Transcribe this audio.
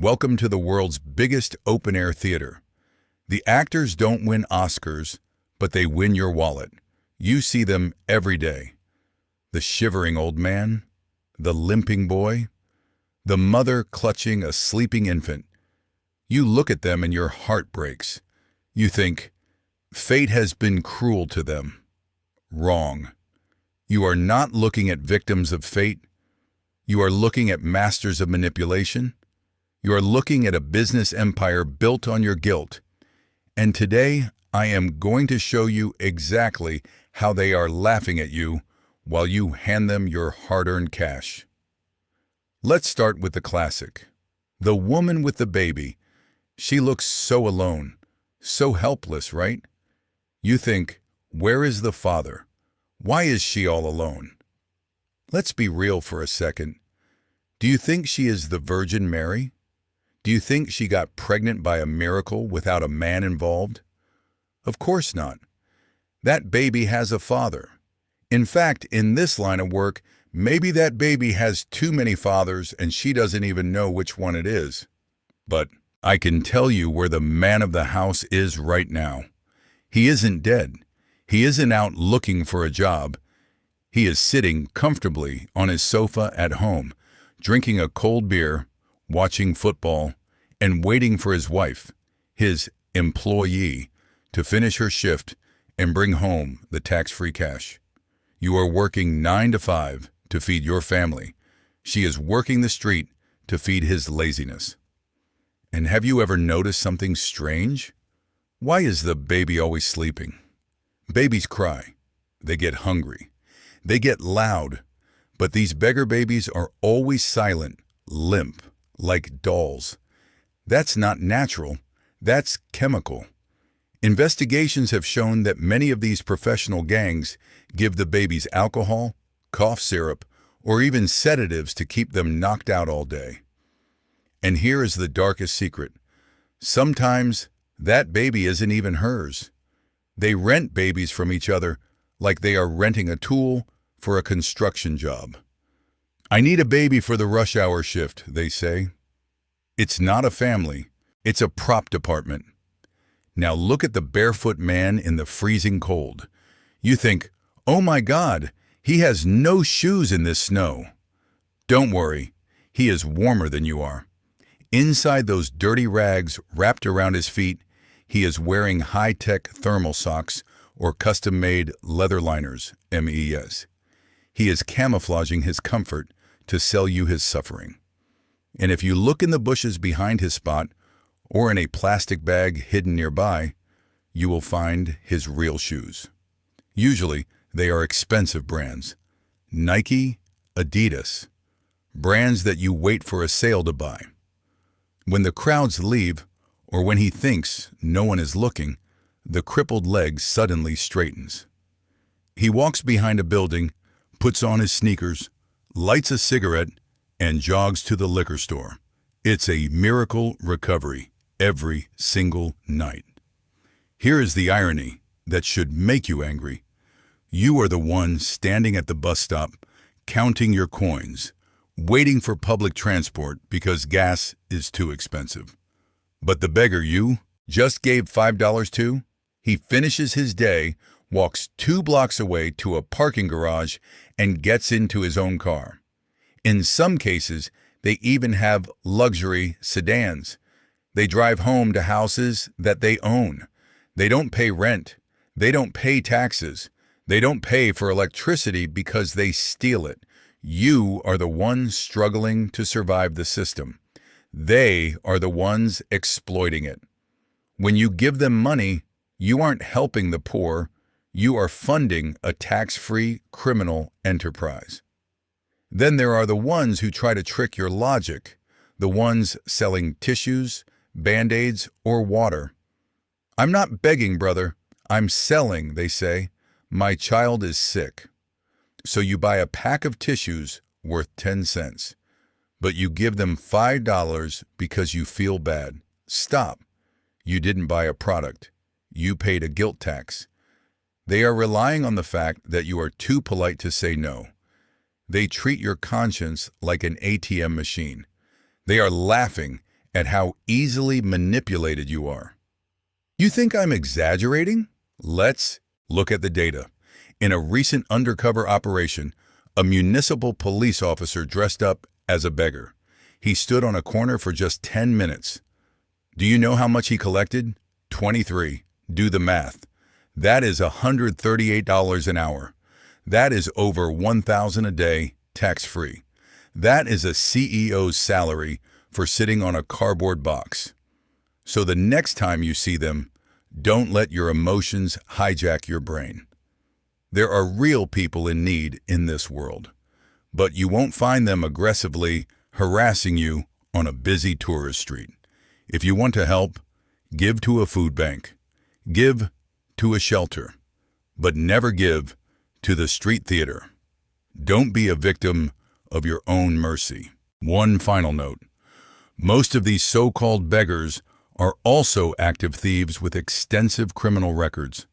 Welcome to the world's biggest open-air theater. The actors don't win Oscars, but they win your wallet. You see them every day. The shivering old man, the limping boy, the mother clutching a sleeping infant. You look at them and your heart breaks. You think, fate has been cruel to them. Wrong. You are not looking at victims of fate. You are looking at masters of manipulation. You are looking at a business empire built on your guilt. And today, I am going to show you exactly how they are laughing at you while you hand them your hard-earned cash. Let's start with the classic. The woman with the baby. She looks so alone, so helpless, right? You think, where is the father? Why is she all alone? Let's be real for a second. Do you think she is the Virgin Mary? Do you think she got pregnant by a miracle without a man involved? Of course not. That baby has a father. In fact, in this line of work, maybe that baby has too many fathers and she doesn't even know which one it is. But I can tell you where the man of the house is right now. He isn't dead. He isn't out looking for a job. He is sitting comfortably on his sofa at home, drinking a cold beer, watching football, and waiting for his wife, his employee, to finish her shift and bring home the tax-free cash. You are working 9 to 5 to feed your family. She is working the street to feed his laziness. And have you ever noticed something strange? Why is the baby always sleeping? Babies cry. They get hungry. They get loud. But these beggar babies are always silent, limp, like dolls. That's not natural. That's chemical. Investigations have shown that many of these professional gangs give the babies alcohol, cough syrup, or even sedatives to keep them knocked out all day. And here is the darkest secret. Sometimes that baby isn't even hers. They rent babies from each other like they are renting a tool for a construction job. I need a baby for the rush hour shift, they say. It's not a family, it's a prop department. Now look at the barefoot man in the freezing cold. You think, oh my God, he has no shoes in this snow. Don't worry, he is warmer than you are. Inside those dirty rags wrapped around his feet, he is wearing high-tech thermal socks or custom-made leather liners, MES. He is camouflaging his comfort to sell you his suffering. And if you look in the bushes behind his spot, or in a plastic bag hidden nearby, you will find his real shoes. Usually, they are expensive brands. Nike, Adidas. Brands that you wait for a sale to buy. When the crowds leave, or when he thinks no one is looking, the crippled leg suddenly straightens. He walks behind a building, puts on his sneakers, lights a cigarette, and jogs to the liquor store. It's a miracle recovery every single night. Here is the irony that should make you angry. You are the one standing at the bus stop, counting your coins, waiting for public transport because gas is too expensive. But the beggar you just gave $5 to, he finishes his day, walks 2 blocks away to a parking garage, and gets into his own car. In some cases, they even have luxury sedans. They drive home to houses that they own. They don't pay rent. They don't pay taxes. They don't pay for electricity because they steal it. You are the ones struggling to survive the system. They are the ones exploiting it. When you give them money, you aren't helping the poor. You are funding a tax-free criminal enterprise. Then there are the ones who try to trick your logic, the ones selling tissues, Band-Aids, or water. I'm not begging, brother. I'm selling, they say. My child is sick. So you buy a pack of tissues worth 10 cents, but you give them $5 because you feel bad. Stop. You didn't buy a product. You paid a guilt tax. They are relying on the fact that you are too polite to say no. They treat your conscience like an ATM machine. They are laughing at how easily manipulated you are. You think I'm exaggerating? Let's look at the data. In a recent undercover operation, a municipal police officer dressed up as a beggar. He stood on a corner for just 10 minutes. Do you know how much he collected? 23. Do the math. That is $138 an hour. That is over $1,000 a day, tax-free. That is a CEO's salary for sitting on a cardboard box. So the next time you see them, don't let your emotions hijack your brain. There are real people in need in this world, but you won't find them aggressively harassing you on a busy tourist street. If you want to help, give to a food bank, give to a shelter, but never give to the street theater. Don't be a victim of your own mercy. One final note. Most of these so-called beggars are also active thieves with extensive criminal records.